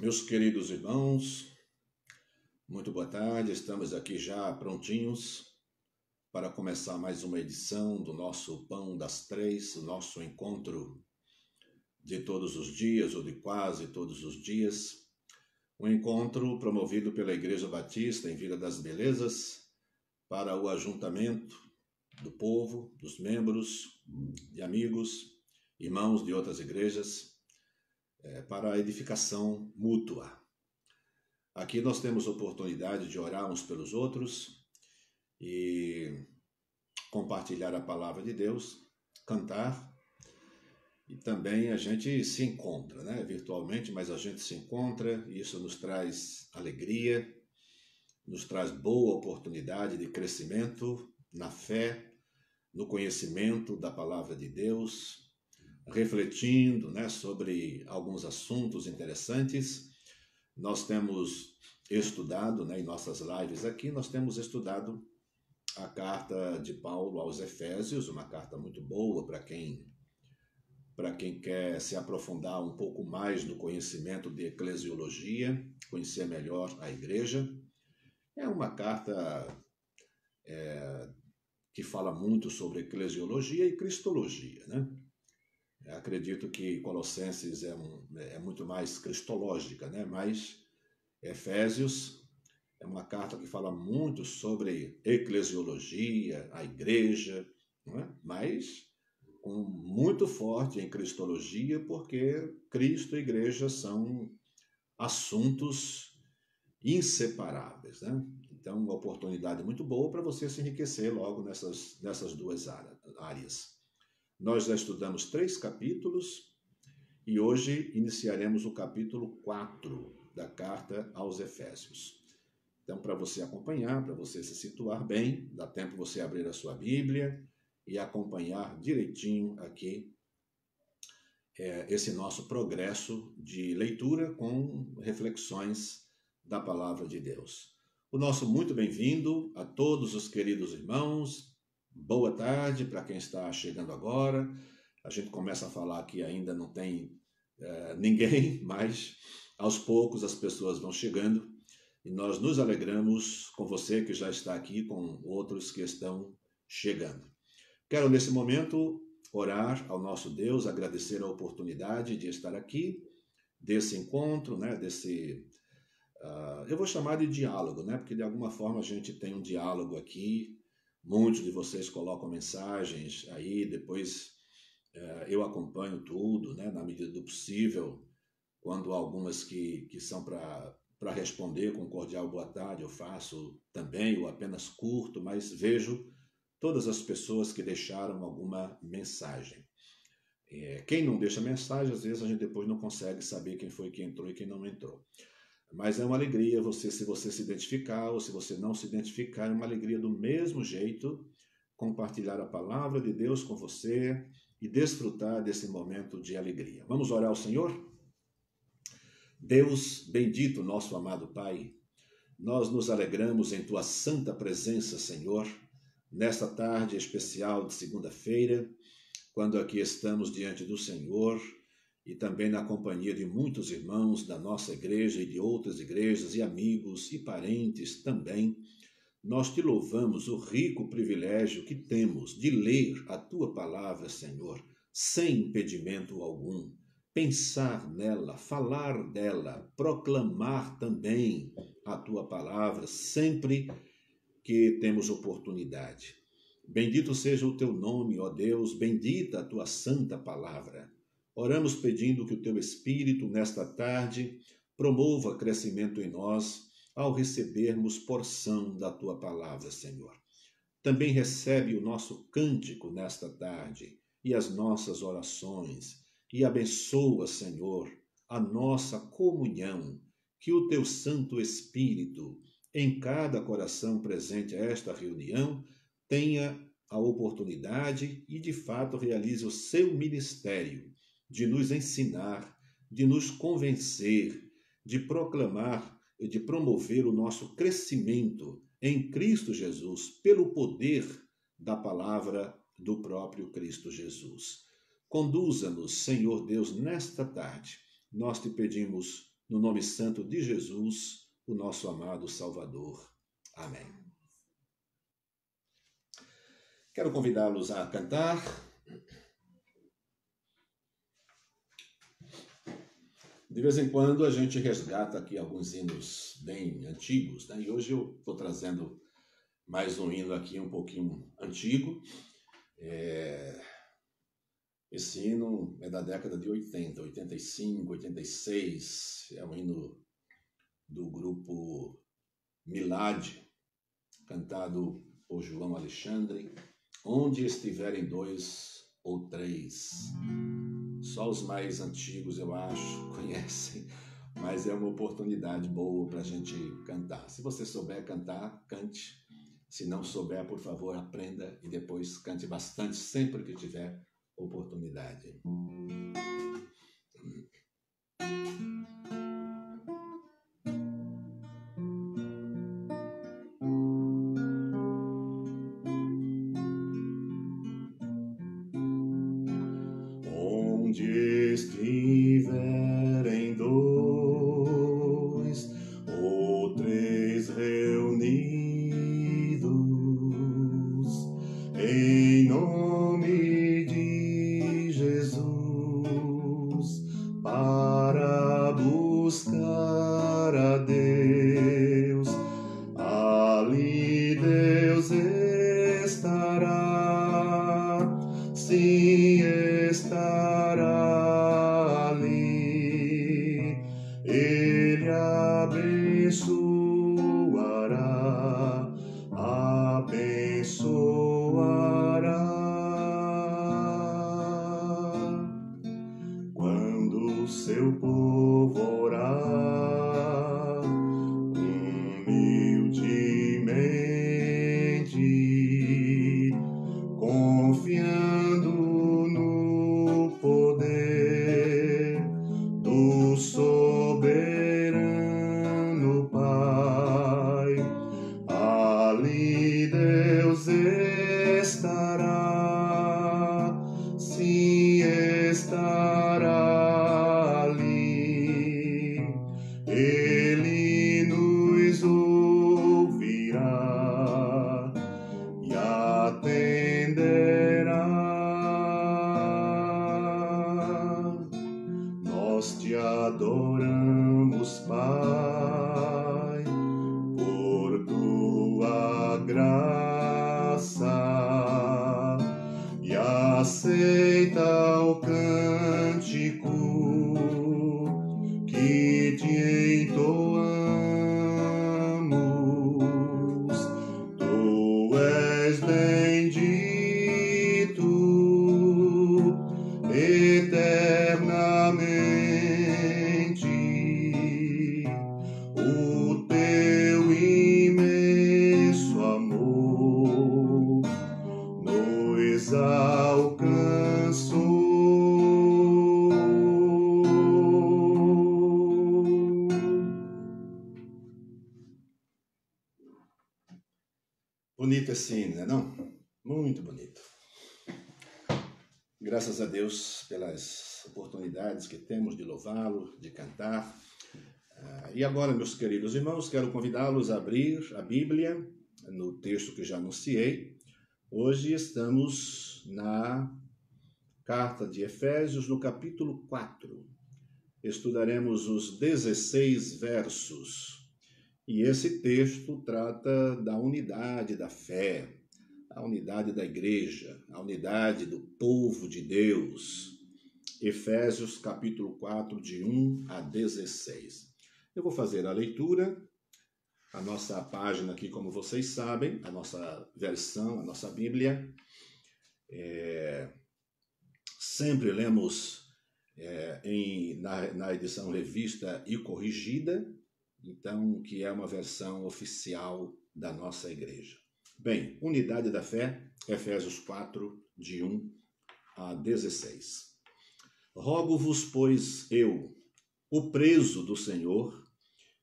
Meus queridos irmãos, muito boa tarde. Estamos aqui já prontinhos para começar mais uma edição do nosso Pão das Três, o nosso encontro de todos os dias, ou de quase todos os dias. Um encontro promovido pela Igreja Batista em Vila das Belezas para o ajuntamento do povo, dos membros, de amigos, irmãos de outras igrejas, para a edificação mútua. Aqui nós temos oportunidade de orar uns pelos outros e compartilhar a palavra de Deus, cantar, e também a gente se encontra, virtualmente, mas a gente se encontra e isso nos traz alegria, nos traz boa oportunidade de crescimento na fé, no conhecimento da palavra de Deus, refletindo, sobre alguns assuntos interessantes. Nós temos estudado, em nossas lives aqui, nós temos estudado a carta de Paulo aos Efésios, uma carta muito boa para quem quer se aprofundar um pouco mais no conhecimento de eclesiologia, conhecer melhor a igreja. É uma carta que fala muito sobre eclesiologia e cristologia, Acredito que Colossenses é muito mais cristológica, mas Efésios é uma carta que fala muito sobre eclesiologia, a igreja, mas com muito forte em cristologia, porque Cristo e igreja são assuntos inseparáveis, Então, uma oportunidade muito boa para você se enriquecer logo nessas duas áreas. Nós já estudamos 3 capítulos e hoje iniciaremos o capítulo 4 da carta aos Efésios. Então, para você acompanhar, para você se situar bem, dá tempo você abrir a sua Bíblia e acompanhar direitinho aqui esse nosso progresso de leitura com reflexões da palavra de Deus. O nosso muito bem-vindo a todos os queridos irmãos. Boa tarde para quem está chegando agora. A gente começa a falar que ainda não tem ninguém, mas aos poucos as pessoas vão chegando e nós nos alegramos com você que já está aqui, com outros que estão chegando. Quero nesse momento orar ao nosso Deus, agradecer a oportunidade de estar aqui, desse encontro, eu vou chamar de diálogo, porque de alguma forma a gente tem um diálogo aqui. Muitos de vocês colocam mensagens aí, depois eu acompanho tudo, na medida do possível. Quando algumas que são para responder com cordial boa tarde, eu faço também, ou apenas curto, mas vejo todas as pessoas que deixaram alguma mensagem. Quem não deixa mensagem, às vezes a gente depois não consegue saber quem foi que entrou e quem não entrou. Mas é uma alegria se você se identificar ou se você não se identificar, é uma alegria do mesmo jeito compartilhar a palavra de Deus com você e desfrutar desse momento de alegria. Vamos orar ao Senhor? Deus bendito, nosso amado Pai, nós nos alegramos em Tua santa presença, Senhor, nesta tarde especial de segunda-feira, quando aqui estamos diante do Senhor, e também na companhia de muitos irmãos da nossa igreja e de outras igrejas e amigos e parentes também, nós te louvamos o rico privilégio que temos de ler a tua palavra, Senhor, sem impedimento algum, pensar nela, falar dela, proclamar também a tua palavra sempre que temos oportunidade. Bendito seja o teu nome, ó Deus, bendita a tua santa palavra. Oramos pedindo que o teu Espírito, nesta tarde, promova crescimento em nós ao recebermos porção da tua palavra, Senhor. Também recebe o nosso cântico nesta tarde e as nossas orações e abençoa, Senhor, a nossa comunhão, que o teu Santo Espírito, em cada coração presente a esta reunião, tenha a oportunidade e, de fato, realize o seu ministério de nos ensinar, de nos convencer, de proclamar e de promover o nosso crescimento em Cristo Jesus, pelo poder da palavra do próprio Cristo Jesus. Conduza-nos, Senhor Deus, nesta tarde. Nós te pedimos no nome santo de Jesus, o nosso amado Salvador. Amém. Quero convidá-los a cantar. De vez em quando a gente resgata aqui alguns hinos bem antigos, né? E hoje eu estou trazendo mais um hino aqui um pouquinho antigo. Esse hino é da década de 80, 85, 86. É um hino do grupo Milad, cantado por João Alexandre. Onde estiverem dois ou três. Só os mais antigos, eu acho, conhecem, mas é uma oportunidade boa para a gente cantar. Se você souber cantar, cante. Se não souber, por favor, aprenda e depois cante bastante sempre que tiver oportunidade. Onde estiverem dois ou três reunidos, em nome de Jesus, para buscar a Deus, ali Deus estará, sim, estará ali. Ele abençoará, abençoará. Quando o seu povo orar humildemente, confiando no poder do soberano Pai, ali Deus estará, sim, estará ali. Ele nos ouvirá e atenderá. Nós te adoramos, Pai, por tua graça, e aceita o cântico que te entoamos. Tu és bendito eternamente. O teu imenso amor nos alcançou. Bonito esse hino, né, não? Muito bonito. Graças a Deus pelas oportunidades que temos de louvá-lo, de cantar. E agora, meus queridos irmãos, quero convidá-los a abrir a Bíblia no texto que já anunciei. Hoje estamos na carta de Efésios, no capítulo 4. Estudaremos os 16 versos. E esse texto trata da unidade da fé, a unidade da igreja, a unidade do povo de Deus. Efésios, capítulo 4, de 1 a 16. Eu vou fazer a leitura. A nossa página aqui, como vocês sabem, a nossa versão, a nossa Bíblia, sempre lemos na edição revista e corrigida, então, que é uma versão oficial da nossa igreja. Bem, unidade da fé, Efésios 4, de 1 a 16. Rogo-vos, pois, eu, o preso do Senhor,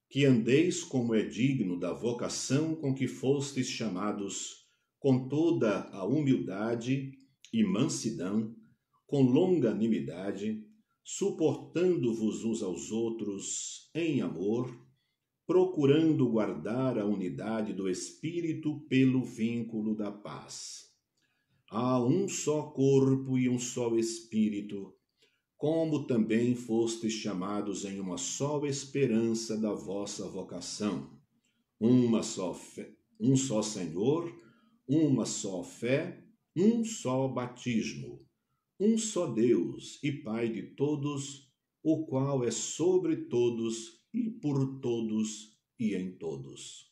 que andeis como é digno da vocação com que fostes chamados, com toda a humildade e mansidão, com longanimidade, suportando-vos uns aos outros em amor, procurando guardar a unidade do Espírito pelo vínculo da paz. Há um só corpo e um só Espírito, como também fostes chamados em uma só esperança da vossa vocação. Uma só fé, um só Senhor, uma só fé, um só batismo, um só Deus e Pai de todos, o qual é sobre todos e por todos e em todos.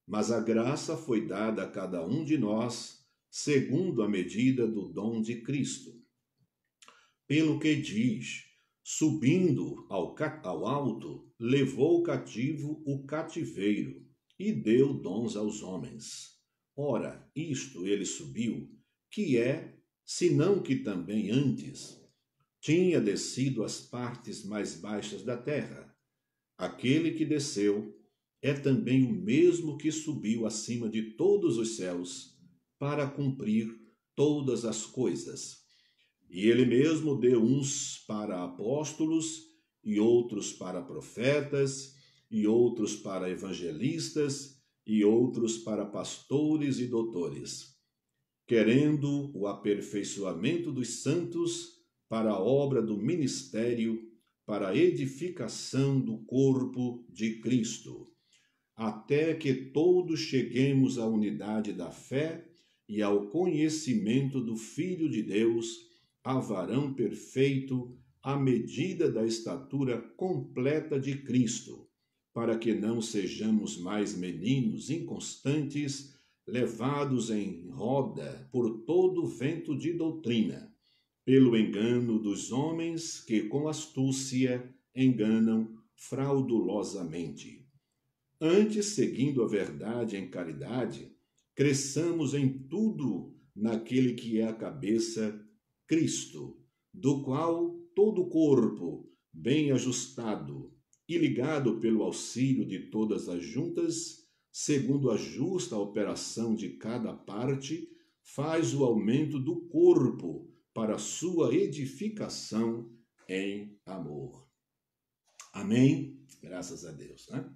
Mas a graça foi dada a cada um de nós, segundo a medida do dom de Cristo. Pelo que diz, subindo ao alto, levou cativo o cativeiro e deu dons aos homens. Ora, isto ele subiu, que é, senão que também antes tinha descido às partes mais baixas da terra. Aquele que desceu é também o mesmo que subiu acima de todos os céus para cumprir todas as coisas. E ele mesmo deu uns para apóstolos, e outros para profetas, e outros para evangelistas, e outros para pastores e doutores, querendo o aperfeiçoamento dos santos para a obra do ministério, para a edificação do corpo de Cristo, até que todos cheguemos à unidade da fé e ao conhecimento do Filho de Deus, a varão perfeito, à medida da estatura completa de Cristo, para que não sejamos mais meninos inconstantes, levados em roda por todo vento de doutrina, pelo engano dos homens que com astúcia enganam fraudulosamente. Antes, seguindo a verdade em caridade, cresçamos em tudo naquele que é a cabeça, Cristo, do qual todo o corpo, bem ajustado e ligado pelo auxílio de todas as juntas, segundo a justa operação de cada parte, faz o aumento do corpo para a sua edificação em amor. Amém? Graças a Deus, né?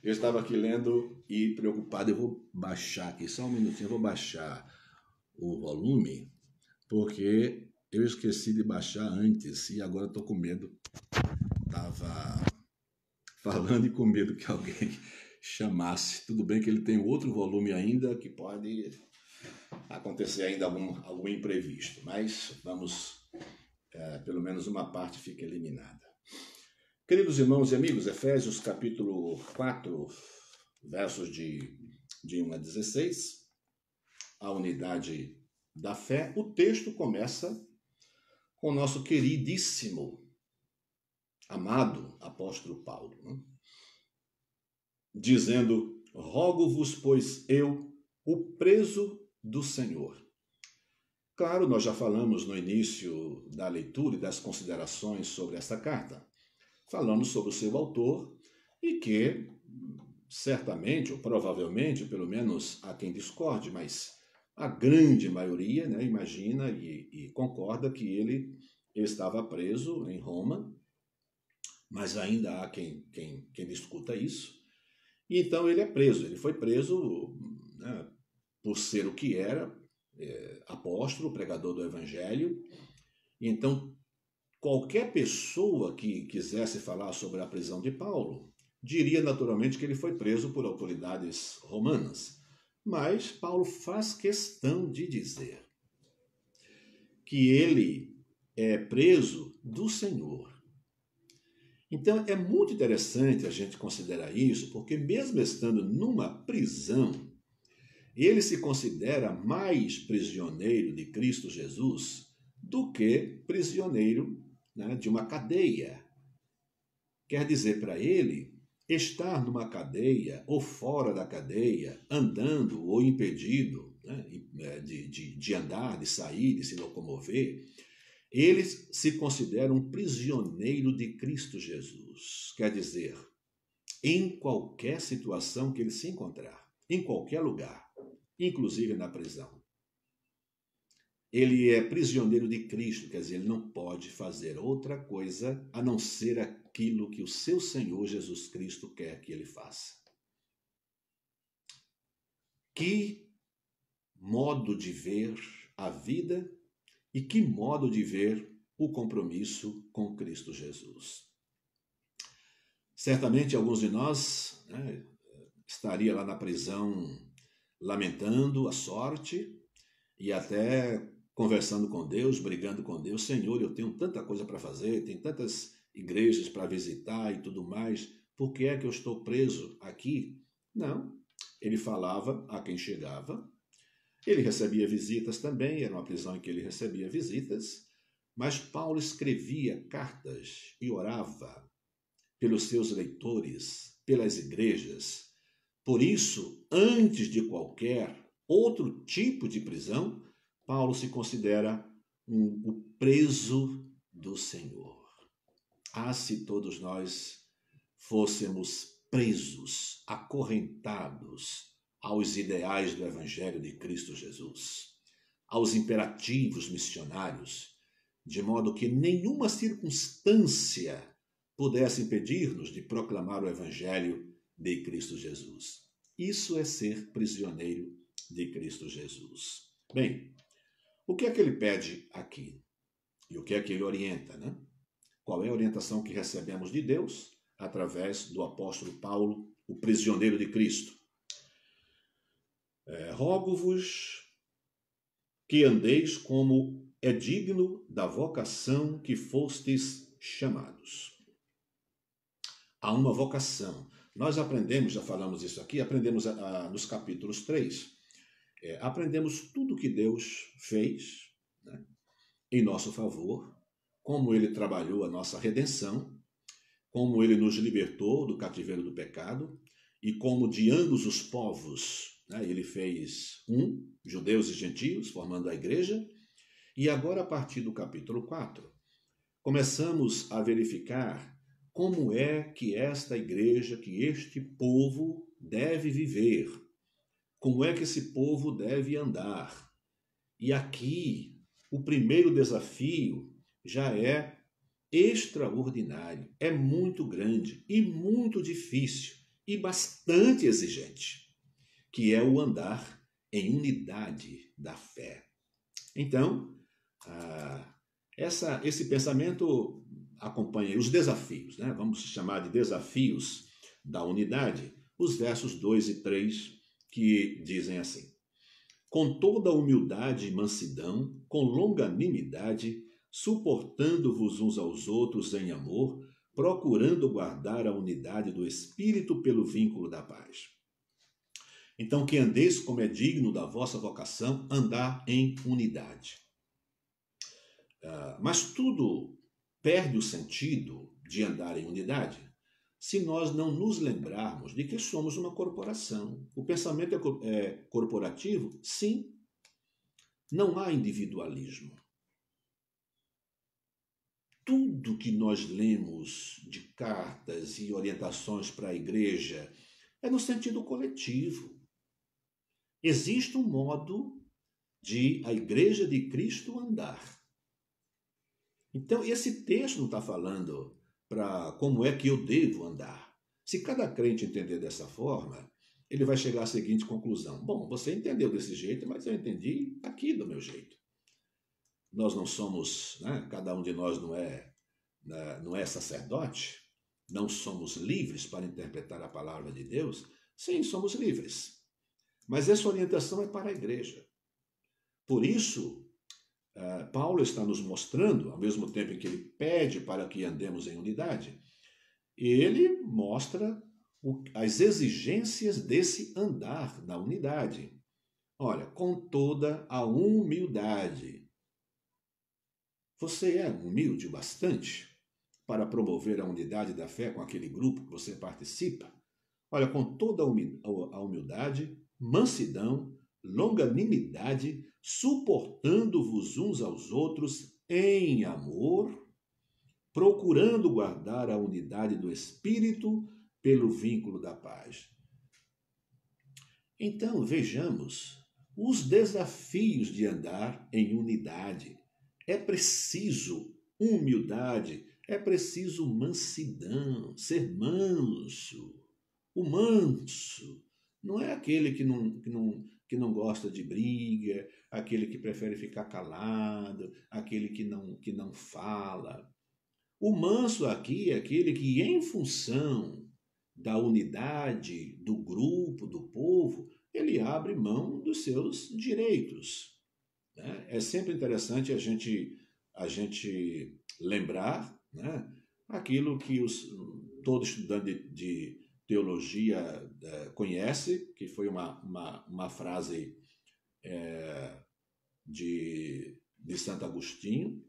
Eu estava aqui lendo e preocupado, eu vou baixar aqui, só um minutinho, eu vou baixar o volume, porque eu esqueci de baixar antes e agora estou com medo. Estava falando e com medo que alguém chamasse. Tudo bem que ele tem outro volume ainda, que pode acontecer ainda algum imprevisto, mas vamos, pelo menos uma parte fica eliminada. Queridos irmãos e amigos, Efésios capítulo 4, versos de 1 a 16, a unidade da fé. O texto começa com o nosso queridíssimo, amado apóstolo Paulo, né? Dizendo: rogo-vos, pois eu, o preso do Senhor. Claro, nós já falamos no início da leitura e das considerações sobre esta carta, falando sobre o seu autor e que, certamente, ou provavelmente, pelo menos há quem discorde, mas a grande maioria, né, imagina e concorda que ele estava preso em Roma, mas ainda há quem discuta isso. E então ele é preso, ele foi preso, né, por ser o que era, apóstolo, pregador do evangelho. Então, qualquer pessoa que quisesse falar sobre a prisão de Paulo, diria naturalmente que ele foi preso por autoridades romanas. Mas Paulo faz questão de dizer que ele é preso do Senhor. Então é muito interessante a gente considerar isso, porque mesmo estando numa prisão, ele se considera mais prisioneiro de Cristo Jesus do que prisioneiro, né, de uma cadeia. Quer dizer, para ele, estar numa cadeia ou fora da cadeia, andando ou impedido, né, de andar, de sair, de se locomover, ele se considera um prisioneiro de Cristo Jesus. Quer dizer, em qualquer situação que ele se encontrar, em qualquer lugar, inclusive na prisão. ele é prisioneiro de Cristo, quer dizer, ele não pode fazer outra coisa a não ser aquilo que o seu Senhor Jesus Cristo quer que ele faça. Que modo de ver a vida e que modo de ver o compromisso com Cristo Jesus. Certamente alguns de nós estaria lá na prisão lamentando a sorte e até conversando com Deus, brigando com Deus. Senhor, eu tenho tanta coisa para fazer, tem tantas igrejas para visitar e tudo mais, por que é que eu estou preso aqui? Não, ele falava a quem chegava, ele recebia visitas também, era uma prisão em que ele recebia visitas, mas Paulo escrevia cartas e orava pelos seus leitores, pelas igrejas. Por isso, antes de qualquer outro tipo de prisão, Paulo se considera o preso do Senhor. Ah, se todos nós fôssemos presos, acorrentados aos ideais do Evangelho de Cristo Jesus, aos imperativos missionários, de modo que nenhuma circunstância pudesse impedir-nos de proclamar o Evangelho de Cristo Jesus. Isso é ser prisioneiro de Cristo Jesus. Bem, o que é que ele pede aqui? E o que é que ele orienta, né? Qual é a orientação que recebemos de Deus através do apóstolo Paulo, o prisioneiro de Cristo? Rogo-vos que andeis como é digno da vocação que fostes chamados. Há uma vocação. Nós aprendemos, já falamos isso aqui, aprendemos nos capítulos 3, aprendemos tudo que Deus fez, né, em nosso favor, como ele trabalhou a nossa redenção, como ele nos libertou do cativeiro do pecado e como de ambos os povos, né, ele fez judeus e gentios, formando a igreja. E agora, a partir do capítulo 4, começamos a verificar como é que esta igreja, que este povo deve viver, como é que esse povo deve andar. E aqui, o primeiro desafio já é extraordinário, é muito grande e muito difícil e bastante exigente, que é o andar em unidade da fé. Então, esse pensamento acompanha os desafios, né? Vamos chamar de desafios da unidade, os versos 2 e 3, que dizem assim: com toda humildade e mansidão, com longanimidade, suportando-vos uns aos outros em amor, procurando guardar a unidade do Espírito pelo vínculo da paz. Então, que andeis como é digno da vossa vocação, andar em unidade. Mas tudo perde o sentido de andar em unidade se nós não nos lembrarmos de que somos uma corporação. O pensamento é corporativo? Sim. Não há individualismo. Tudo que nós lemos de cartas e orientações para a igreja é no sentido coletivo. Existe um modo de a igreja de Cristo andar. Então, esse texto não está falando para como é que eu devo andar. Se cada crente entender dessa forma, ele vai chegar à seguinte conclusão: bom, você entendeu desse jeito, mas eu entendi aqui do meu jeito. Nós não somos, né, cada um de nós não é sacerdote, não somos livres para interpretar a palavra de Deus. Sim, somos livres, mas essa orientação é para a igreja. Por isso, Paulo está nos mostrando, ao mesmo tempo em que ele pede para que andemos em unidade, ele mostra as exigências desse andar na unidade. Olha, com toda a humildade. Você é humilde bastante para promover a unidade da fé com aquele grupo que você participa? Olha, com toda a humildade, mansidão, longanimidade, suportando-vos uns aos outros em amor, procurando guardar a unidade do Espírito pelo vínculo da paz. Então, vejamos os desafios de andar em unidade. É preciso humildade, é preciso mansidão, ser manso. O manso não é aquele que não gosta de briga, aquele que prefere ficar calado, aquele que não fala. O manso aqui é aquele que, em função da unidade do grupo, do povo, ele abre mão dos seus direitos, né? É sempre interessante a gente lembrar, né, aquilo que todo estudante de teologia conhece, que foi uma frase de Santo Agostinho,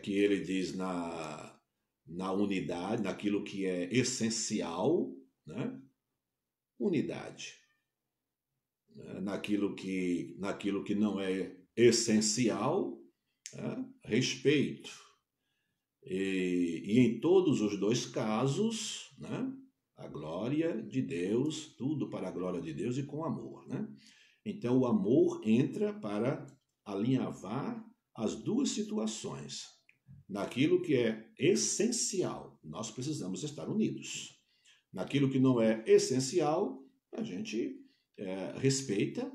que ele diz na unidade, naquilo que é essencial, né? Unidade. Naquilo que não é essencial, né? Respeito. E em todos os dois casos, né? A glória de Deus, tudo para a glória de Deus e com amor, né? Então o amor entra para alinhavar as duas situações. Naquilo que é essencial, nós precisamos estar unidos. Naquilo que não é essencial, a gente respeita,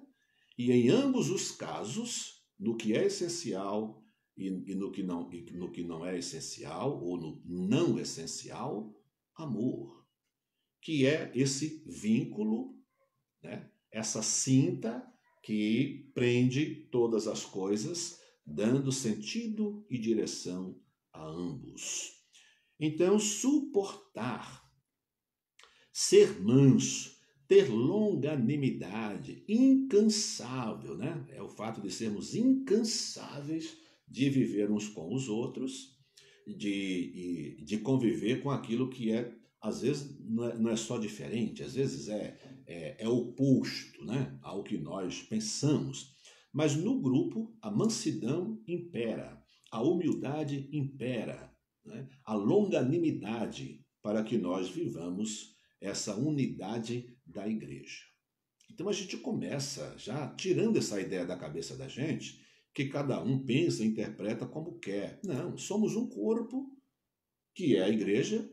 e em ambos os casos, no que é essencial e no que não é essencial, ou no não essencial, amor, que é esse vínculo, né? Essa cinta que prende todas as coisas, dando sentido e direção a ambos. Então, suportar, ser manso, ter longanimidade, incansável, né? É o fato de sermos incansáveis de viver uns com os outros, de conviver com aquilo que às vezes, não é só diferente, às vezes é oposto, né, ao que nós pensamos. Mas no grupo, a mansidão impera, a humildade impera, né, a longanimidade, para que nós vivamos essa unidade da igreja. Então a gente começa já tirando essa ideia da cabeça da gente, que cada um pensa e interpreta como quer. Não, somos um corpo, que é a igreja,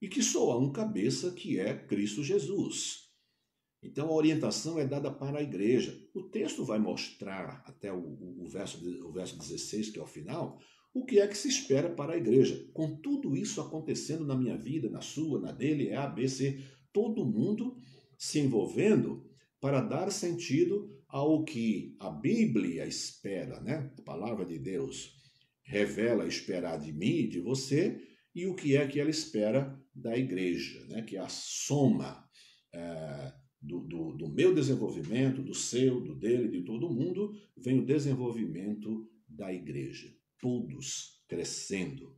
e que só há um cabeça, que é Cristo Jesus. Então a orientação é dada para a igreja. O texto vai mostrar, até o verso 16, que é o final, o que é que se espera para a igreja. Com tudo isso acontecendo na minha vida, na sua, na dele, A, B, C, todo mundo se envolvendo para dar sentido ao que a Bíblia espera, né? A palavra de Deus revela esperar de mim e de você, e o que é que ela espera da igreja, né? Que é a soma do meu desenvolvimento, do seu, do dele, de todo mundo, vem o desenvolvimento da igreja. Todos crescendo.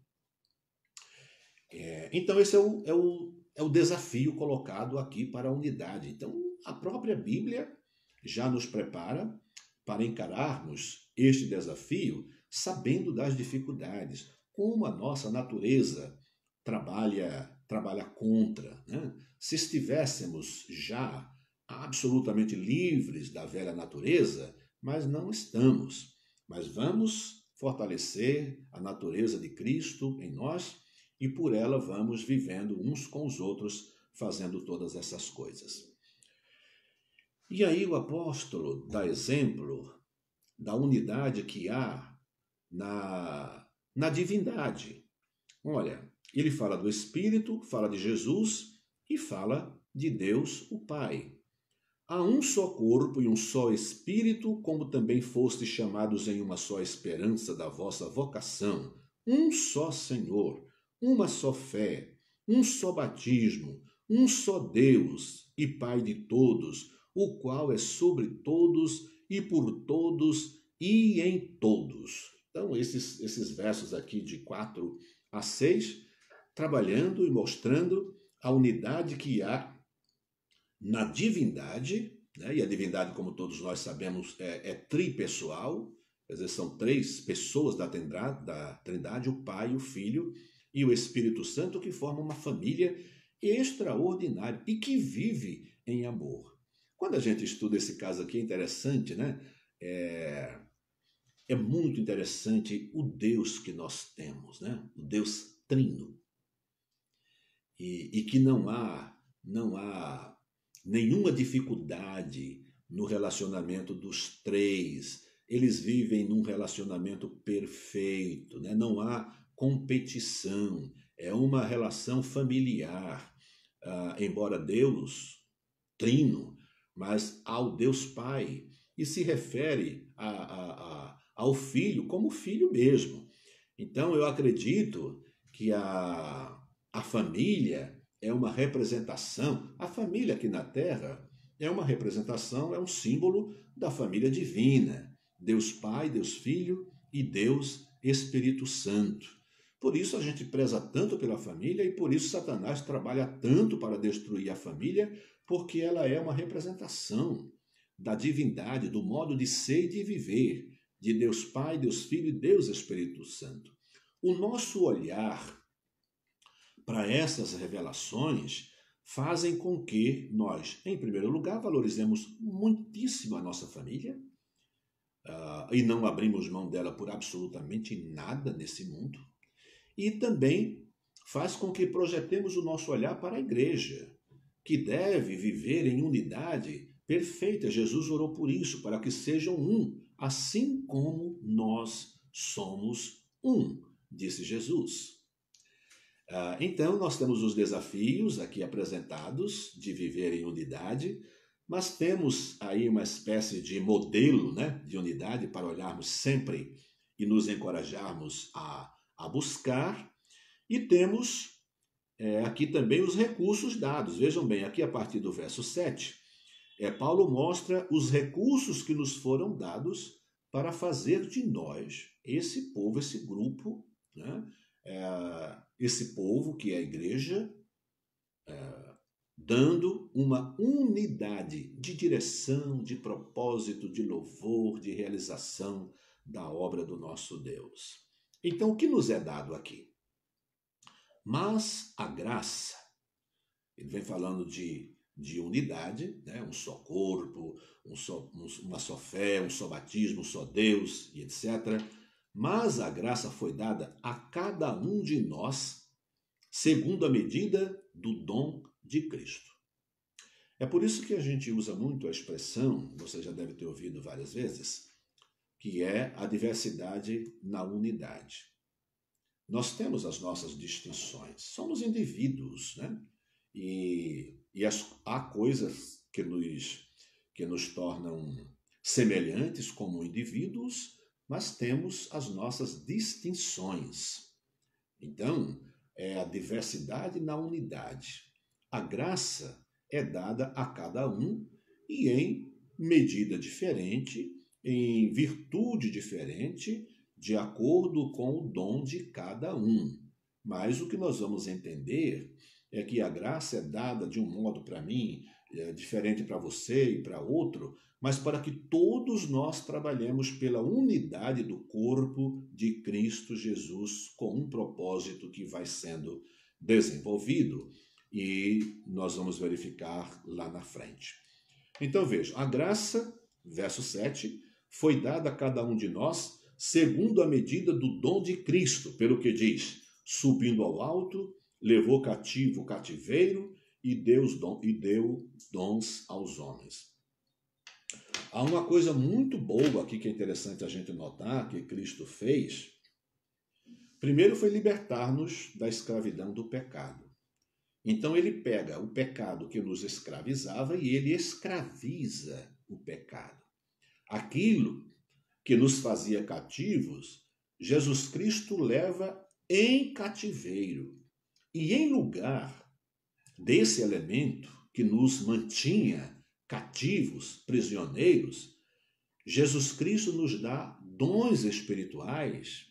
Então esse é o desafio colocado aqui para a unidade. Então a própria Bíblia já nos prepara para encararmos este desafio, sabendo das dificuldades, como a nossa natureza trabalha contra, né? Se estivéssemos já absolutamente livres da velha natureza, mas não estamos. Mas vamos fortalecer a natureza de Cristo em nós e por ela vamos vivendo uns com os outros, fazendo todas essas coisas. E aí o apóstolo dá exemplo da unidade que há na divindade. Olha, ele fala do Espírito, fala de Jesus e fala de Deus, o Pai. Há um só corpo e um só Espírito, como também fostes chamados em uma só esperança da vossa vocação. Um só Senhor, uma só fé, um só batismo, um só Deus e Pai de todos, o qual é sobre todos e por todos e em todos. Então, esses versos aqui de 4 a 6, trabalhando e mostrando a unidade que há na divindade, né? E a divindade, como todos nós sabemos, é tripessoal, quer dizer, são 3 pessoas da Trindade, o Pai, o Filho e o Espírito Santo, que formam uma família extraordinária e que vive em amor. Quando a gente estuda esse caso aqui, é interessante, né? É muito interessante o Deus que nós temos, né? O Deus trino. E que não há nenhuma dificuldade no relacionamento dos três. Eles vivem num relacionamento perfeito, né? Não há competição, é uma relação familiar. Embora Deus trino, mas ao Deus Pai, e se refere ao Filho como filho mesmo. Então eu acredito que a família é uma representação, a família aqui na Terra é uma representação, é um símbolo da família divina. Deus Pai, Deus Filho e Deus Espírito Santo. Por isso a gente preza tanto pela família e por isso Satanás trabalha tanto para destruir a família, porque ela é uma representação da divindade, do modo de ser e de viver, de Deus Pai, Deus Filho e Deus Espírito Santo. O nosso olhar para essas revelações fazem com que nós, em primeiro lugar, valorizemos muitíssimo a nossa família, e não abrimos mão dela por absolutamente nada nesse mundo. E também faz com que projetemos o nosso olhar para a igreja, que deve viver em unidade perfeita. Jesus orou por isso, para que sejam um, assim como nós somos um, disse Jesus. Então, nós temos os desafios aqui apresentados de viver em unidade, mas temos aí uma espécie de modelo, né, de unidade para olharmos sempre e nos encorajarmos a buscar. E temos aqui também os recursos dados. Vejam bem, aqui a partir do verso 7, Paulo mostra os recursos que nos foram dados para fazer de nós esse povo, esse grupo, né, esse povo que é a igreja, dando uma unidade de direção, de propósito, de louvor, de realização da obra do nosso Deus. Então, o que nos é dado aqui? Mas a graça, ele vem falando de unidade, né? Um só corpo, uma só fé, um só batismo, um só Deus, e etc. Mas a graça foi dada a cada um de nós, segundo a medida do dom de Cristo. É por isso que a gente usa muito a expressão, você já deve ter ouvido várias vezes, que é a diversidade na unidade. Nós temos as nossas distinções, somos indivíduos, né? E há coisas que nos tornam semelhantes como indivíduos, mas temos as nossas distinções. Então, é a diversidade na unidade. A graça é dada a cada um e em medida diferente, em virtude diferente, de acordo com o dom de cada um. Mas o que nós vamos entender é que a graça é dada de um modo para mim, diferente para você e para outro, mas para que todos nós trabalhemos pela unidade do corpo de Cristo Jesus com um propósito que vai sendo desenvolvido e nós vamos verificar lá na frente. Então veja, a graça, verso 7, foi dada a cada um de nós segundo a medida do dom de Cristo, pelo que diz, subindo ao alto, levou cativo o cativeiro e deu dons aos homens. Há uma coisa muito boa aqui que é interessante a gente notar que Cristo fez. Primeiro foi libertar-nos da escravidão do pecado. Então ele pega o pecado que nos escravizava e ele escraviza o pecado. Aquilo que nos fazia cativos, Jesus Cristo leva em cativeiro. E em lugar desse elemento que nos mantinha cativos, prisioneiros, Jesus Cristo nos dá dons espirituais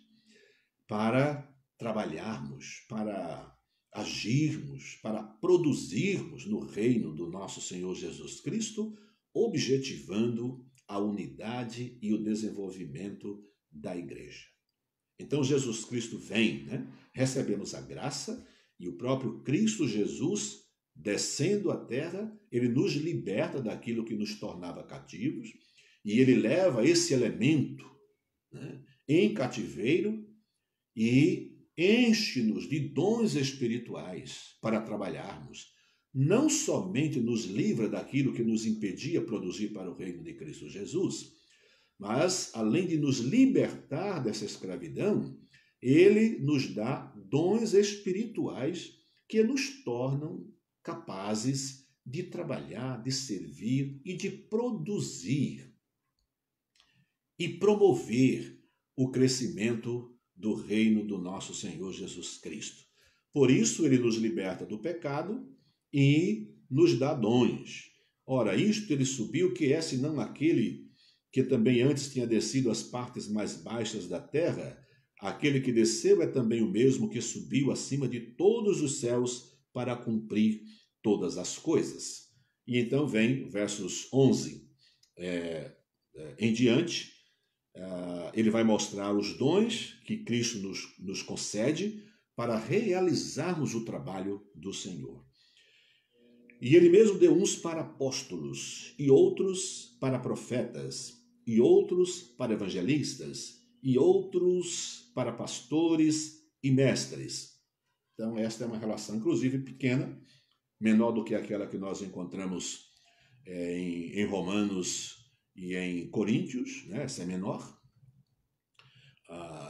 para trabalharmos, para agirmos, para produzirmos no reino do nosso Senhor Jesus Cristo, objetivando a unidade e o desenvolvimento da igreja. Então Jesus Cristo vem, né? Recebemos a graça e o próprio Cristo Jesus descendo à terra, ele nos liberta daquilo que nos tornava cativos e ele leva esse elemento, né, em cativeiro e enche-nos de dons espirituais para trabalharmos. Não somente nos livra daquilo que nos impedia produzir para o reino de Cristo Jesus, mas, além de nos libertar dessa escravidão, ele nos dá dons espirituais que nos tornam capazes de trabalhar, de servir e de produzir e promover o crescimento do reino do nosso Senhor Jesus Cristo. Por isso, ele nos liberta do pecado e nos dá dons. Ora, isto ele subiu, que é senão aquele que também antes tinha descido às partes mais baixas da terra. Aquele que desceu é também o mesmo que subiu acima de todos os céus para cumprir todas as coisas. E então vem versos 11 em diante. Ele vai mostrar os dons que Cristo nos concede para realizarmos o trabalho do Senhor. E ele mesmo deu uns para apóstolos, e outros para profetas, e outros para evangelistas, e outros para pastores e mestres. Então, esta é uma relação, inclusive, pequena, menor do que aquela que nós encontramos em Romanos e em Coríntios, né? Essa é menor.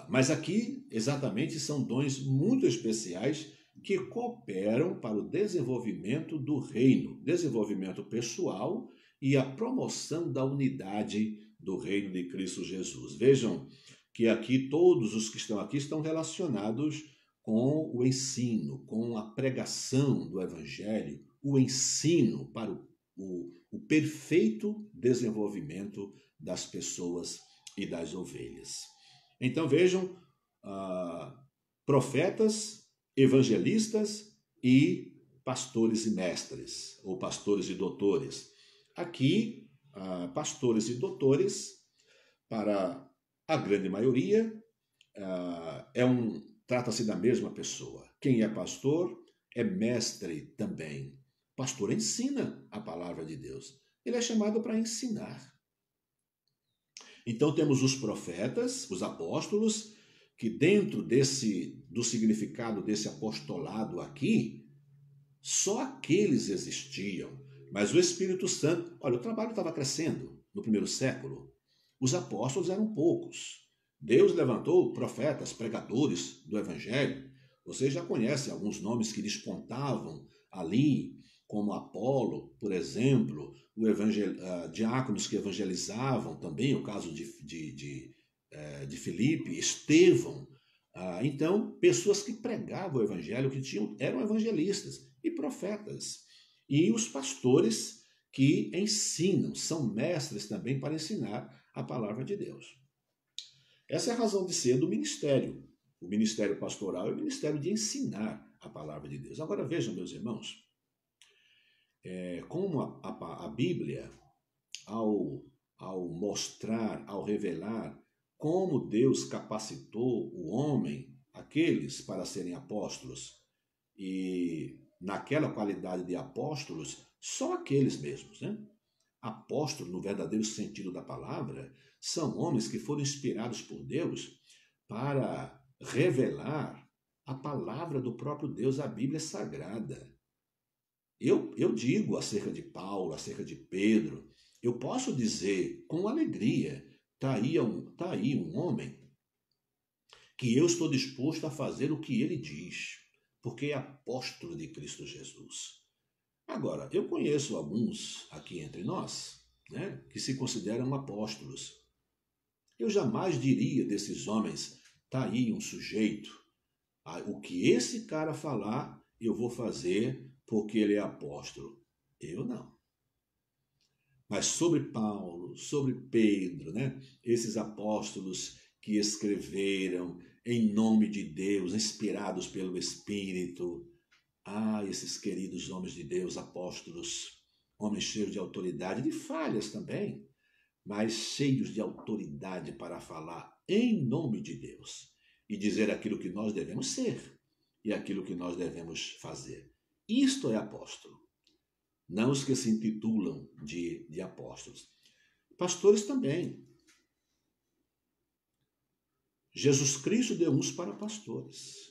Mas aqui, exatamente, são dons muito especiais que cooperam para o desenvolvimento do reino, desenvolvimento pessoal e a promoção da unidade do reino de Cristo Jesus. Vejam que aqui todos os que estão aqui estão relacionados com o ensino, com a pregação do evangelho, o ensino para o perfeito desenvolvimento das pessoas e das ovelhas. Então vejam, profetas, evangelistas e pastores e mestres, ou pastores e doutores. Aqui, pastores e doutores, para a grande maioria, trata-se da mesma pessoa. Quem é pastor é mestre também. Pastor ensina a palavra de Deus. Ele é chamado para ensinar. Então temos os profetas, os apóstolos, que dentro do significado desse apostolado aqui, só aqueles existiam. Mas o Espírito Santo, olha, o trabalho estava crescendo no primeiro século. Os apóstolos eram poucos. Deus levantou profetas, pregadores do Evangelho. Vocês já conhecem alguns nomes que despontavam ali, como Apolo, por exemplo, diáconos que evangelizavam também, o caso de Filipe, Estevão. Então, pessoas que pregavam o Evangelho, eram evangelistas e profetas. E os pastores que ensinam, são mestres também para ensinar a palavra de Deus. Essa é a razão de ser do ministério. O ministério pastoral é o ministério de ensinar a palavra de Deus. Agora vejam, meus irmãos, como a Bíblia, ao mostrar, ao revelar como Deus capacitou o homem, aqueles, para serem apóstolos, e naquela qualidade de apóstolos, só aqueles mesmos, né? Apóstolo, no verdadeiro sentido da palavra, são homens que foram inspirados por Deus para revelar a palavra do próprio Deus, a Bíblia Sagrada. Eu digo acerca de Paulo, acerca de Pedro, eu posso dizer com alegria, está aí um homem que eu estou disposto a fazer o que ele diz, porque é apóstolo de Cristo Jesus. Agora, eu conheço alguns aqui entre nós, né, que se consideram apóstolos. Eu jamais diria desses homens, está aí um sujeito, o que esse cara falar, eu vou fazer porque ele é apóstolo. Eu não. Mas sobre Paulo, sobre Pedro, né, esses apóstolos que escreveram em nome de Deus, inspirados pelo Espírito, esses queridos homens de Deus, apóstolos, homens cheios de autoridade, de falhas também, mas cheios de autoridade para falar em nome de Deus e dizer aquilo que nós devemos ser e aquilo que nós devemos fazer. Isto é apóstolo. não os que se intitulam de apóstolos. Pastores também. Jesus Cristo deu uns para pastores.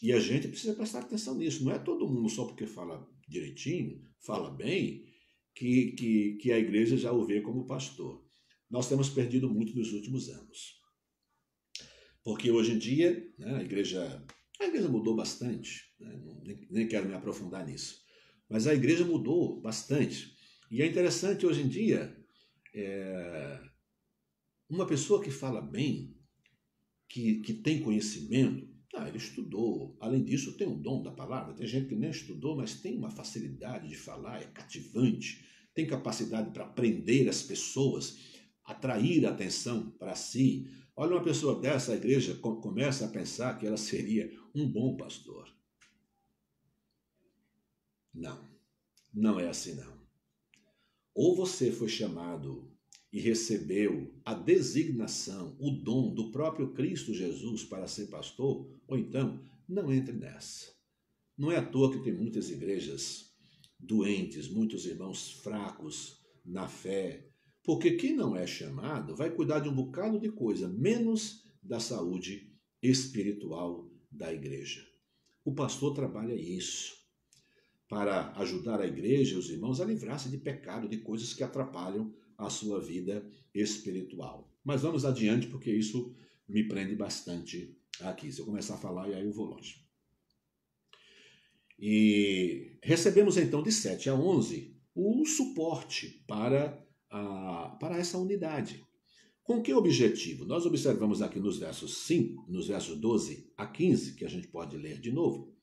E a gente precisa prestar atenção nisso. Não é todo mundo só porque fala direitinho, fala bem, que a igreja já o vê como pastor. Nós temos perdido muito nos últimos anos. Porque hoje em dia, né, a igreja mudou bastante. Né, nem quero me aprofundar nisso. Mas a igreja mudou bastante. E é interessante hoje em dia, uma pessoa que fala bem, que tem conhecimento, ele estudou. Além disso, tem o dom da palavra. Tem gente que nem estudou, mas tem uma facilidade de falar, é cativante, tem capacidade para prender as pessoas, atrair a atenção para si. Olha, uma pessoa dessa, a igreja começa a pensar que ela seria um bom pastor. Não é assim não. Ou você foi chamado e recebeu a designação, o dom do próprio Cristo Jesus para ser pastor, ou então não entre nessa. Não é à toa que tem muitas igrejas doentes, muitos irmãos fracos na fé, porque quem não é chamado vai cuidar de um bocado de coisa, menos da saúde espiritual da igreja. O pastor trabalha isso, para ajudar a igreja e os irmãos a livrar-se de pecado, de coisas que atrapalham a sua vida espiritual. Mas vamos adiante, porque isso me prende bastante aqui. Se eu começar a falar, aí eu vou longe. E recebemos então de 7 a 11 o suporte para essa unidade. Com que objetivo? Nós observamos aqui nos versos 5, nos versos 12 a 15, que a gente pode ler de novo,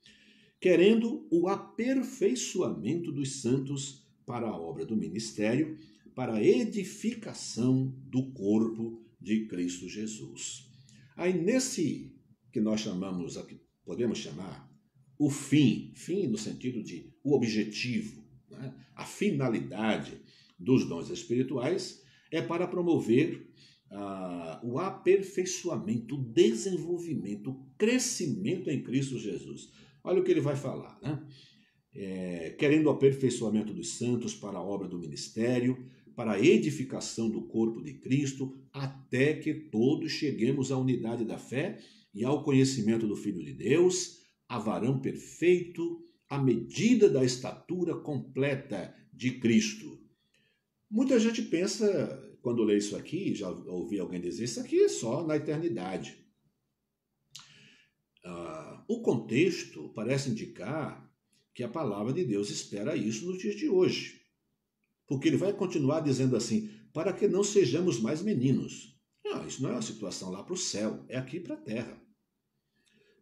querendo o aperfeiçoamento dos santos para a obra do ministério, para a edificação do corpo de Cristo Jesus. Aí nesse que nós chamamos, aqui, podemos chamar o fim no sentido de o objetivo, né? A finalidade dos dons espirituais é para promover o aperfeiçoamento, o desenvolvimento, o crescimento em Cristo Jesus. Olha o que ele vai falar, né? Querendo o aperfeiçoamento dos santos para a obra do ministério, para a edificação do corpo de Cristo, até que todos cheguemos à unidade da fé e ao conhecimento do Filho de Deus, a varão perfeito, à medida da estatura completa de Cristo. Muita gente pensa, quando lê isso aqui, já ouvi alguém dizer, isso aqui é só na eternidade. O contexto parece indicar que a palavra de Deus espera isso nos dias de hoje. Porque ele vai continuar dizendo assim, para que não sejamos mais meninos. Não, isso não é uma situação lá para o céu, é aqui para a terra.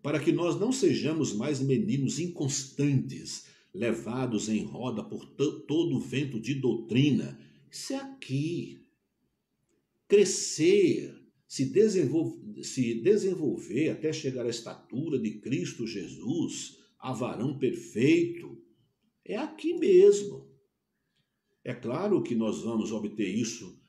Para que nós não sejamos mais meninos inconstantes, levados em roda por todo o vento de doutrina. Isso é aqui. Crescer, se desenvolver até chegar à estatura de Cristo Jesus, a varão perfeito, é aqui mesmo. É claro que nós vamos obter isso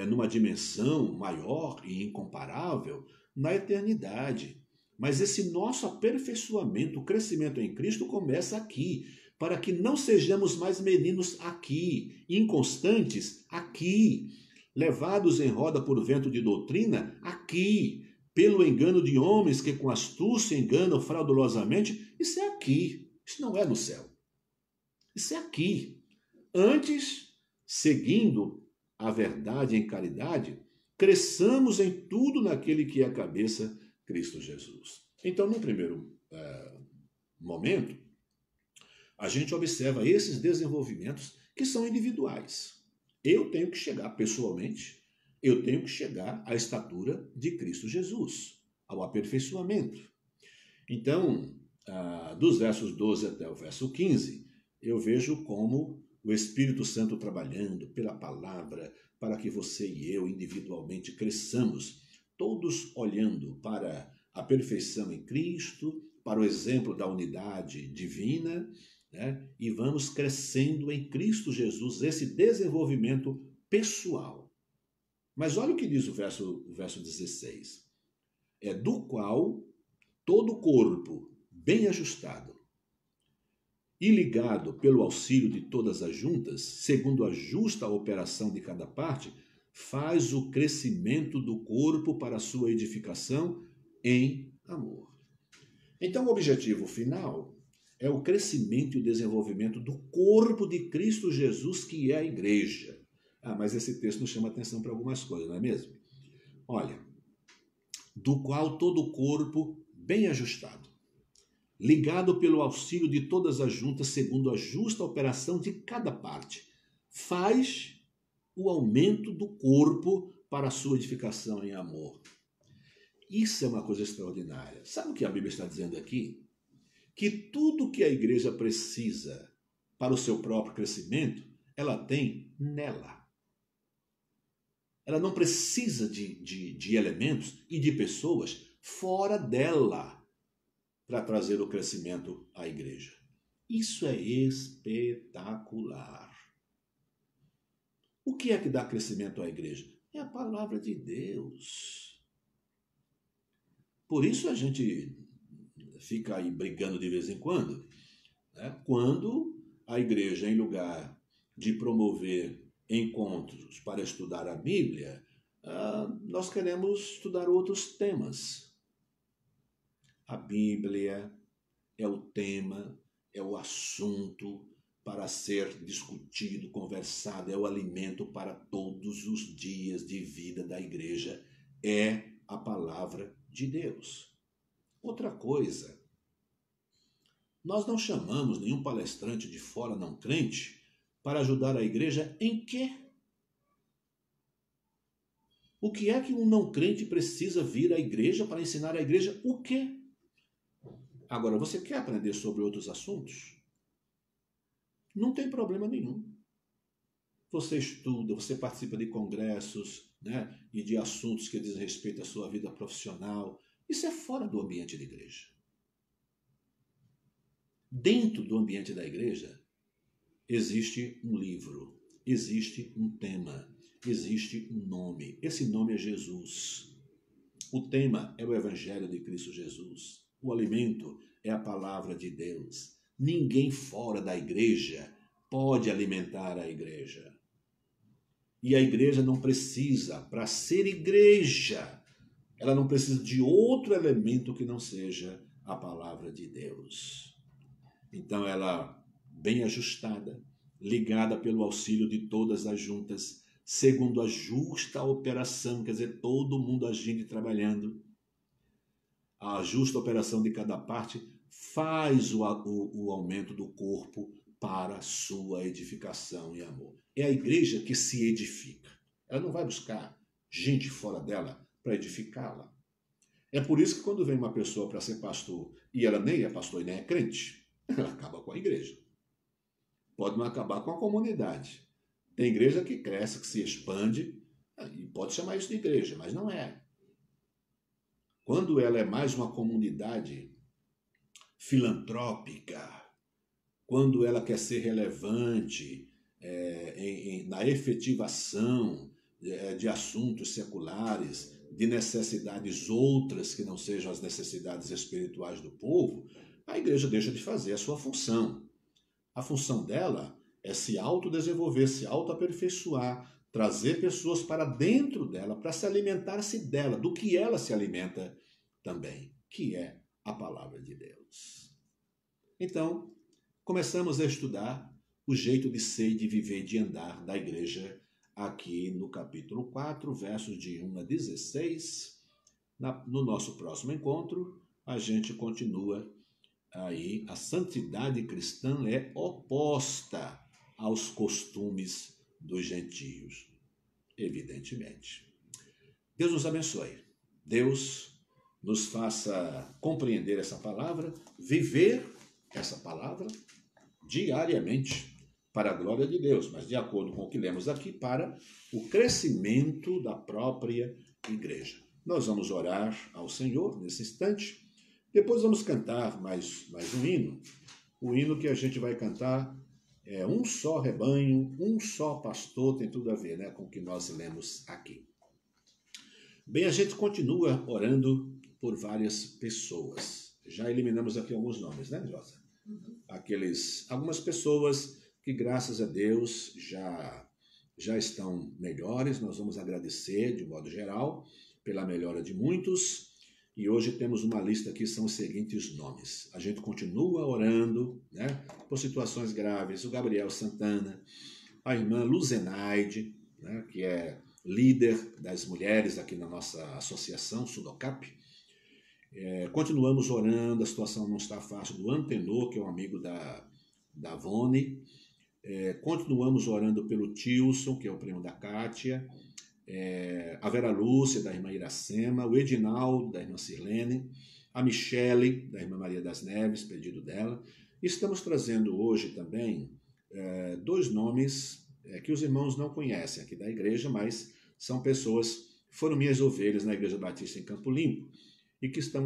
numa dimensão maior e incomparável na eternidade. Mas esse nosso aperfeiçoamento, o crescimento em Cristo começa aqui, para que não sejamos mais meninos aqui, inconstantes aqui, levados em roda por vento de doutrina aqui, pelo engano de homens que com astúcia enganam fraudulosamente. Isso é aqui, isso não é no céu. Isso é aqui. Antes, seguindo a verdade em caridade, cresçamos em tudo naquele que é a cabeça, Cristo Jesus. Então, no primeiro momento, a gente observa esses desenvolvimentos que são individuais. Eu tenho que chegar pessoalmente, eu tenho que chegar à estatura de Cristo Jesus, ao aperfeiçoamento. Então, dos versos 12 até o verso 15, eu vejo como o Espírito Santo trabalhando pela palavra para que você e eu individualmente cresçamos, todos olhando para a perfeição em Cristo, para o exemplo da unidade divina, né? E vamos crescendo em Cristo Jesus, esse desenvolvimento pessoal. Mas olha o que diz o verso 16. Do qual todo o corpo bem ajustado e ligado pelo auxílio de todas as juntas, segundo a justa operação de cada parte, faz o crescimento do corpo para a sua edificação em amor. Então, o objetivo final é o crescimento e o desenvolvimento do corpo de Cristo Jesus, que é a igreja. Mas esse texto nos chama atenção para algumas coisas, não é mesmo? Olha, do qual todo o corpo bem ajustado, ligado pelo auxílio de todas as juntas, segundo a justa operação de cada parte, faz o aumento do corpo para a sua edificação em amor. Isso é uma coisa extraordinária. Sabe o que a Bíblia está dizendo aqui? Que tudo que a igreja precisa para o seu próprio crescimento, ela tem nela. Ela não precisa de elementos e de pessoas fora dela para trazer o crescimento à igreja. Isso é espetacular. O que é que dá crescimento à igreja? É a palavra de Deus. Por isso a gente fica aí brigando de vez em quando, né? Quando a igreja, em lugar de promover encontros para estudar a Bíblia, nós queremos estudar outros temas. A Bíblia é o tema, é o assunto para ser discutido, conversado, é o alimento para todos os dias de vida da igreja, é a palavra de Deus. Outra coisa, nós não chamamos nenhum palestrante de fora não crente para ajudar a igreja em quê? O que é que um não crente precisa vir à igreja para ensinar à igreja o quê? Agora, você quer aprender sobre outros assuntos? Não tem problema nenhum. Você estuda, você participa de congressos, né, e de assuntos que dizem respeito à sua vida profissional. Isso é fora do ambiente da igreja. Dentro do ambiente da igreja, existe um livro, existe um tema, existe um nome. Esse nome é Jesus. O tema é o Evangelho de Cristo Jesus. O alimento é a palavra de Deus. Ninguém fora da igreja pode alimentar a igreja. E a igreja não precisa, para ser igreja, ela não precisa de outro elemento que não seja a palavra de Deus. Então ela, bem ajustada, ligada pelo auxílio de todas as juntas, segundo a justa operação, quer dizer, todo mundo agindo e trabalhando, a justa operação de cada parte faz o aumento do corpo para a sua edificação e amor. É a igreja que se edifica. Ela não vai buscar gente fora dela para edificá-la. É por isso que quando vem uma pessoa para ser pastor e ela nem é pastor e nem é crente, ela acaba com a igreja. Pode não acabar com a comunidade. Tem igreja que cresce, que se expande, e pode chamar isso de igreja, mas não é. Quando ela é mais uma comunidade filantrópica, quando ela quer ser relevante na efetivação de assuntos seculares, de necessidades outras que não sejam as necessidades espirituais do povo, a igreja deixa de fazer a sua função. A função dela é se autodesenvolver, se autoaperfeiçoar, trazer pessoas para dentro dela, para se alimentar-se dela, do que ela se alimenta também, que é a palavra de Deus. Então, começamos a estudar o jeito de ser, de viver, de andar da igreja aqui no capítulo 4, versos de 1 a 16. No nosso próximo encontro, a gente continua aí. A santidade cristã é oposta aos costumes dos gentios, evidentemente. Deus nos abençoe. Deus nos faça compreender essa palavra, viver essa palavra diariamente para a glória de Deus, mas de acordo com o que lemos aqui, para o crescimento da própria igreja. Nós vamos orar ao Senhor nesse instante, depois vamos cantar mais um hino. O hino que a gente vai cantar é Um Só Rebanho, Um Só Pastor, tem tudo a ver, né, com o que nós lemos aqui. Bem, a gente continua orando por várias pessoas. Já eliminamos aqui alguns nomes, né, Josa? Algumas pessoas que, graças a Deus, já estão melhores. Nós vamos agradecer, de modo geral, pela melhora de muitos. E hoje temos uma lista aqui, são os seguintes nomes. A gente continua orando, né, por situações graves. O Gabriel Santana, a irmã Luzenaide, né, que é líder das mulheres aqui na nossa associação, Sudocap. Continuamos orando, a situação não está fácil, do Antenor, que é um amigo da Vone. Continuamos orando pelo Tilson, que é o primo da Kátia, a Vera Lúcia, da irmã Iracema, o Edinaldo, da irmã Sirlene, a Michele, da irmã Maria das Neves, pedido dela. Estamos trazendo hoje também dois nomes que os irmãos não conhecem aqui da igreja, mas são pessoas que foram minhas ovelhas na Igreja Batista em Campo Limpo e que estão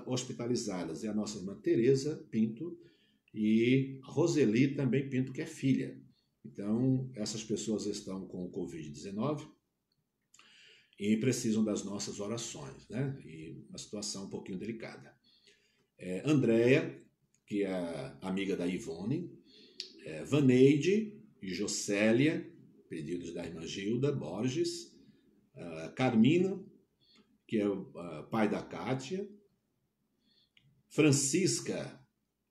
hospitalizadas. É a nossa irmã Tereza Pinto e a Roseli também Pinto, que é filha. Então, essas pessoas estão com o Covid-19 e precisam das nossas orações, né? E uma situação um pouquinho delicada. Andréia, que é amiga da Ivone, Vaneide e Jocélia, pedidos da irmã Gilda Borges, Carmina, que é o pai da Kátia, Francisca,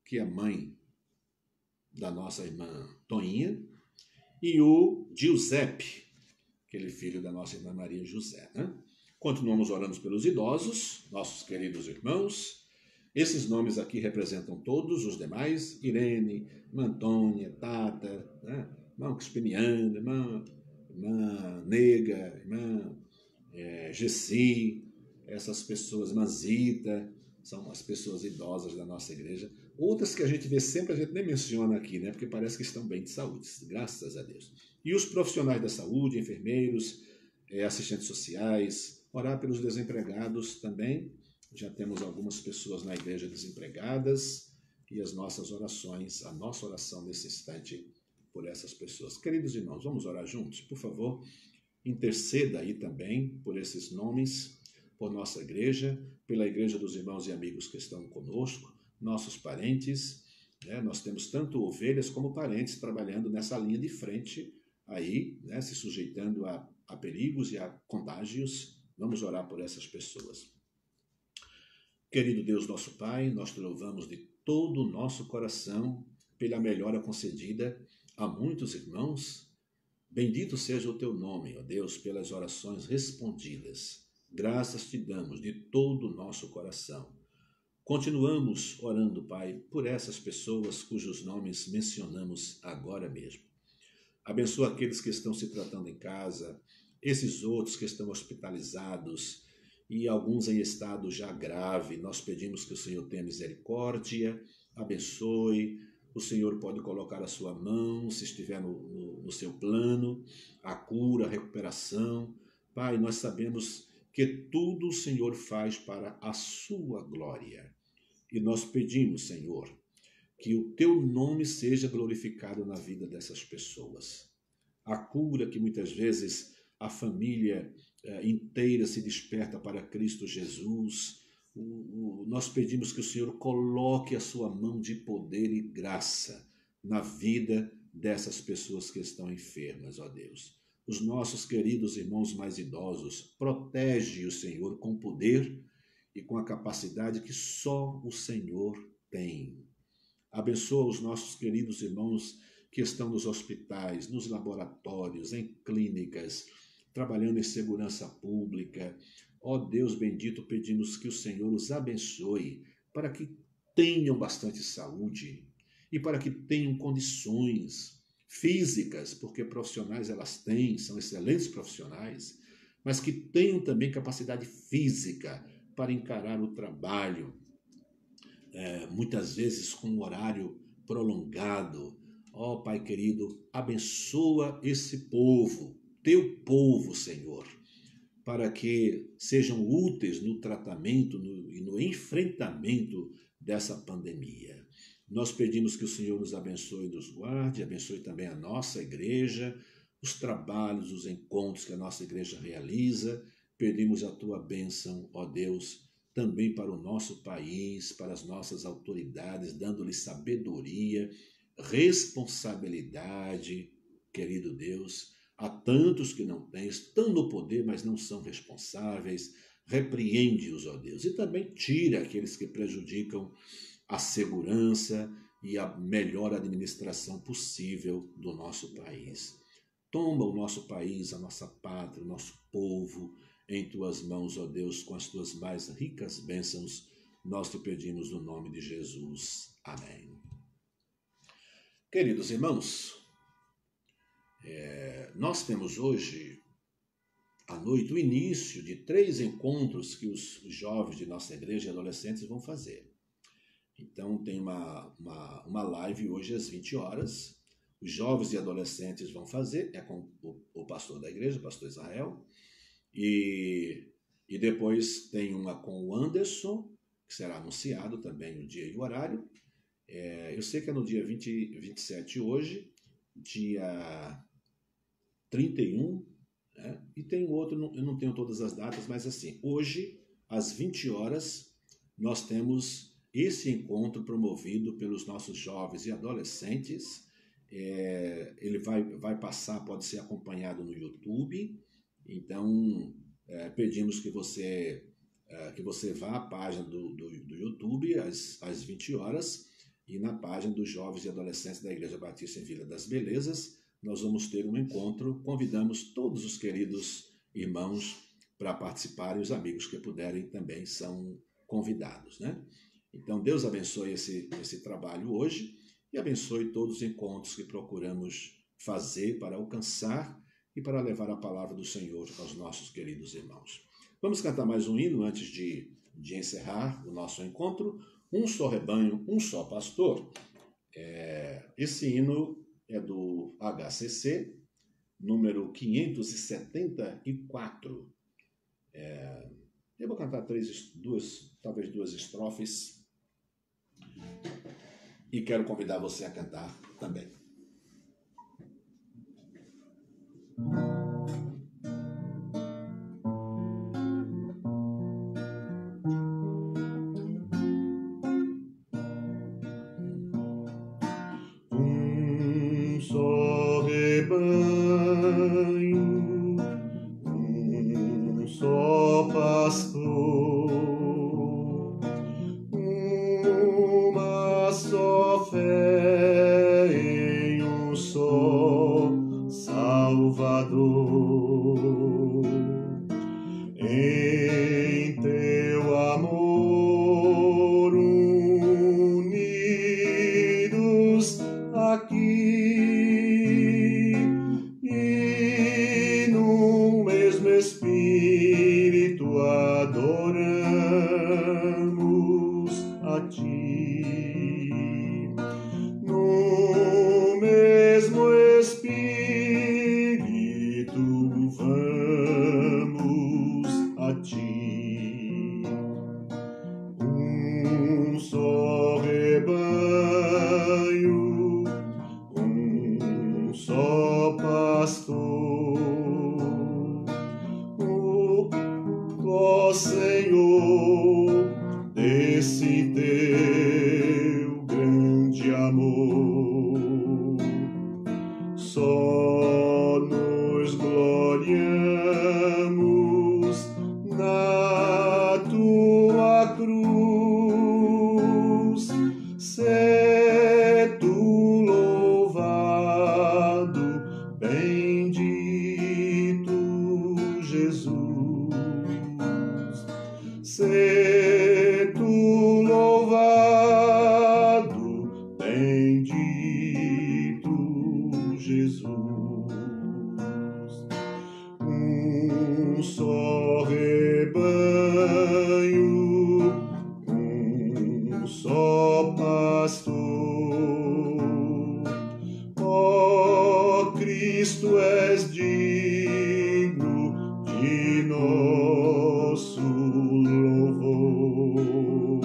que é mãe da nossa irmã Toinha, e o Giuseppe, aquele filho da nossa irmã Maria José, né? Continuamos orando pelos idosos, nossos queridos irmãos. Esses nomes aqui representam todos os demais: Irene, irmã Antônia, Tata, né? Irmão Crispiniano, irmã Nega, irmã Gessi, essas pessoas, Manzita, são as pessoas idosas da nossa igreja. Outras que a gente vê sempre, a gente nem menciona aqui, né? Porque parece que estão bem de saúde, graças a Deus. E os profissionais da saúde, enfermeiros, assistentes sociais, orar pelos desempregados também. Já temos algumas pessoas na igreja desempregadas e as nossas orações, a nossa oração nesse instante por essas pessoas. Queridos irmãos, vamos orar juntos? Por favor, interceda aí também por esses nomes, por nossa igreja, pela igreja dos irmãos e amigos que estão conosco, nossos parentes, né? Nós temos tanto ovelhas como parentes trabalhando nessa linha de frente aí, né? Se sujeitando a perigos e a contágios. Vamos orar por essas pessoas. Querido Deus, nosso Pai, nós te louvamos de todo o nosso coração pela melhora concedida a muitos irmãos. Bendito seja o teu nome, ó Deus, pelas orações respondidas. Graças te damos de todo o nosso coração. Continuamos orando, Pai, por essas pessoas cujos nomes mencionamos agora mesmo. Abençoa aqueles que estão se tratando em casa, esses outros que estão hospitalizados e alguns em estado já grave. Nós pedimos que o Senhor tenha misericórdia, abençoe. O Senhor pode colocar a sua mão, se estiver no seu plano, a cura, a recuperação. Pai, nós sabemos que tudo o Senhor faz para a sua glória. E nós pedimos, Senhor, que o teu nome seja glorificado na vida dessas pessoas. A cura que muitas vezes a família inteira se desperta para Cristo Jesus. Nós pedimos que o Senhor coloque a sua mão de poder e graça na vida dessas pessoas que estão enfermas, ó Deus. Os nossos queridos irmãos mais idosos, protege o Senhor com poder e com a capacidade que só o Senhor tem. Abençoa os nossos queridos irmãos que estão nos hospitais, nos laboratórios, em clínicas, trabalhando em segurança pública. Ó Deus bendito, pedimos que o Senhor os abençoe para que tenham bastante saúde e para que tenham condições físicas, porque profissionais elas têm, são excelentes profissionais, mas que tenham também capacidade física para encarar o trabalho, muitas vezes com um horário prolongado. Ó Pai querido, abençoa esse povo, teu povo, Senhor, para que sejam úteis no tratamento e no enfrentamento dessa pandemia. Nós pedimos que o Senhor nos abençoe e nos guarde, abençoe também a nossa igreja, os trabalhos, os encontros que a nossa igreja realiza. Pedimos a tua bênção, ó Deus, também para o nosso país, para as nossas autoridades, dando-lhes sabedoria, responsabilidade, querido Deus. Há tantos que não têm, estão no poder, mas não são responsáveis. Repreende-os, ó Deus, e também tira aqueles que prejudicam a segurança e a melhor administração possível do nosso país. Toma o nosso país, a nossa pátria, o nosso povo em tuas mãos, ó Deus, com as tuas mais ricas bênçãos. Nós te pedimos no nome de Jesus. Amém. Queridos irmãos, nós temos hoje à noite o início de 3 encontros que os jovens de nossa igreja e adolescentes vão fazer. Então tem uma live hoje às 20 horas. Os jovens e adolescentes vão fazer, é com o pastor da igreja, o pastor Israel. E depois tem uma com o Anderson, que será anunciado também o dia e o horário. Eu sei que é no dia 27 hoje, dia 31, né? E tem outro, eu não tenho todas as datas, mas assim, hoje, às 20 horas, nós temos esse encontro promovido pelos nossos jovens e adolescentes. Ele vai passar, pode ser acompanhado no YouTube. Então, pedimos que você vá à página do YouTube às 20 horas e na página dos jovens e adolescentes da Igreja Batista em Vila das Belezas. Nós vamos ter um encontro. Convidamos todos os queridos irmãos para participarem. Os amigos que puderem também são convidados, né? Então, Deus abençoe esse trabalho hoje e abençoe todos os encontros que procuramos fazer para alcançar e para levar a palavra do Senhor aos nossos queridos irmãos. Vamos cantar mais um hino antes de encerrar o nosso encontro. Um só rebanho, um só pastor. Esse hino é do HCC, número 574. Eu vou cantar talvez duas estrofes. E quero convidar você a cantar também. Um só rebanho, um só pastor, uma só fé em um só Salvador. Em teu amor unidos aqui e no mesmo Espírito adoramos a ti. No mesmo Espírito vamos a ti. Um só rebanho, um só pastor. Ó Senhor, desse teu grande amor, só nos gloriamos na tua cruz. Sê tu louvado, bendito Jesus. Sê tu louvado, bendito Jesus. Um só rebanho, um só pastor. Ó Cristo, és digno de nosso louvor.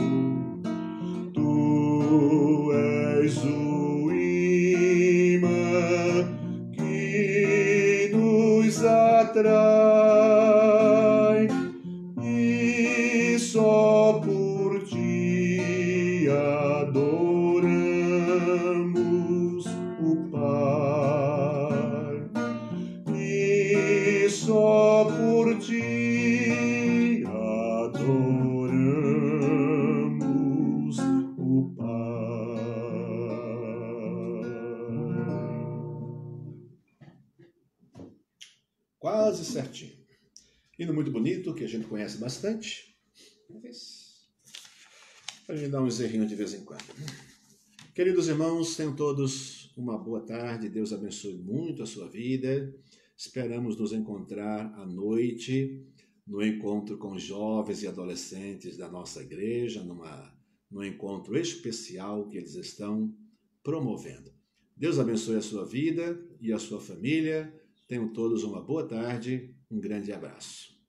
Tu és o imã que nos atrai e só adoramos o Pai, e só por ti adoramos o Pai. Quase certinho. Hino muito bonito, que a gente conhece bastante. A gente dá uns errinhos de vez em quando. Queridos irmãos, tenham todos uma boa tarde. Deus abençoe muito a sua vida. Esperamos nos encontrar à noite, no encontro com jovens e adolescentes da nossa igreja, num encontro especial que eles estão promovendo. Deus abençoe a sua vida e a sua família. Tenham todos uma boa tarde. Um grande abraço.